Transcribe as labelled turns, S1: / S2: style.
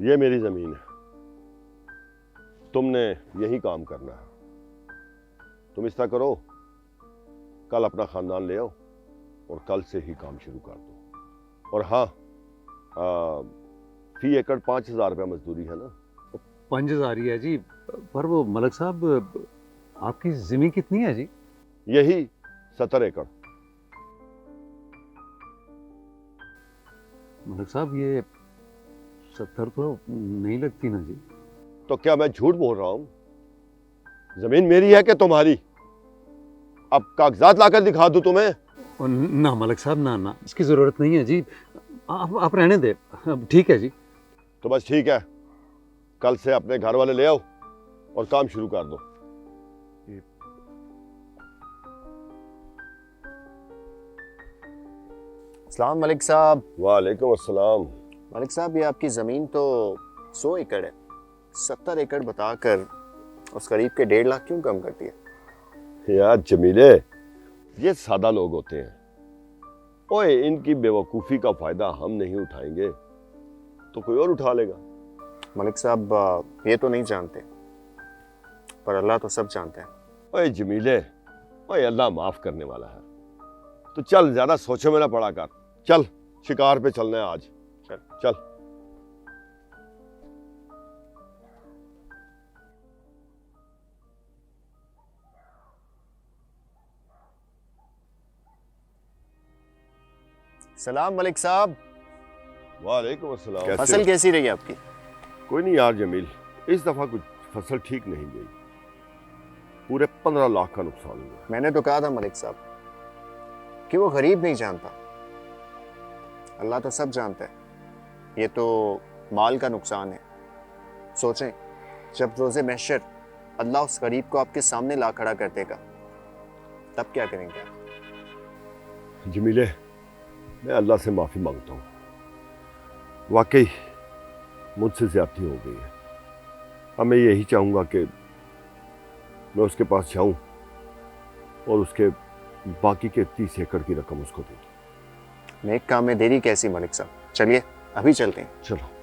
S1: ये मेरी जमीन है, तुमने यही काम करना है। तुम इस तरह करो, कल अपना खानदान ले आओ और कल से ही काम शुरू कर दो। और हाँ, फी एकड़ 5,000 रुपया मजदूरी है ना।
S2: 5,000 ही है जी। पर वो मलिक साहब, आपकी जमीन कितनी है जी?
S1: यही 70 एकड़।
S2: मलिक साहब, ये 70 तो नहीं लगती ना जी।
S1: तो क्या मैं झूठ बोल रहा हूं? जमीन मेरी है कि तुम्हारी? अब कागजात लाकर दिखा दूं तुम्हें?
S2: और ना मलिक साहब, ना ना, इसकी ज़रूरत नहीं है जी। आप रहने दे। अब ठीक है जी।
S1: तो बस ठीक है, कल से अपने घर वाले ले आओ और काम शुरू कर दो।
S3: अस्सलाम मलिक साहब।
S1: वालेकुम अस्सलाम।
S3: मलिक साहब, ये आपकी ज़मीन तो 100 एकड़ है, 70 एकड़ बताकर उस करीब के 1.5 लाख क्यों कम करती है?
S1: यार जमीले, ये सादा लोग होते हैं। ओए, इनकी बेवकूफ़ी का फ़ायदा हम नहीं उठाएंगे तो कोई और उठा लेगा।
S3: मलिक साहब, ये तो नहीं जानते, पर अल्लाह तो सब जानते हैं।
S1: ओए जमीले, ओए अल्लाह माफ़ करने वाला है। तो चल, ज़्यादा सोचो में ना पड़ा कर। चल, शिकार पे चलना है आज।
S3: चल
S1: चल।
S3: सलाम मलिक साहब।
S1: वालेकुम अस्सलाम।
S3: फसल कैसी रही आपकी?
S1: कोई नहीं यार जमील, इस दफ़ा कुछ फसल ठीक नहीं गई। पूरे 15 लाख का नुकसान हुआ।
S3: मैंने तो कहा था मलिक साहब कि वो गरीब नहीं जानता, अल्लाह तो सब जानता है। ये तो माल का नुकसान है। सोचें, जब रोज़े महशर अल्लाह उस गरीब को आपके सामने ला खड़ा कर देगा, तब क्या करेंगे आप?
S1: जमीले, मैं अल्लाह से माफ़ी मांगता हूँ। वाकई मुझसे ज़्यादती हो गई है। अब मैं यही चाहूँगा कि मैं उसके पास जाऊँ और उसके बाकी के 30 एकड़ की रकम उसको दे दूँ।
S3: नेक काम में देरी कैसी मलिक साहब? चलिए अभी चलते हैं।
S1: चलो।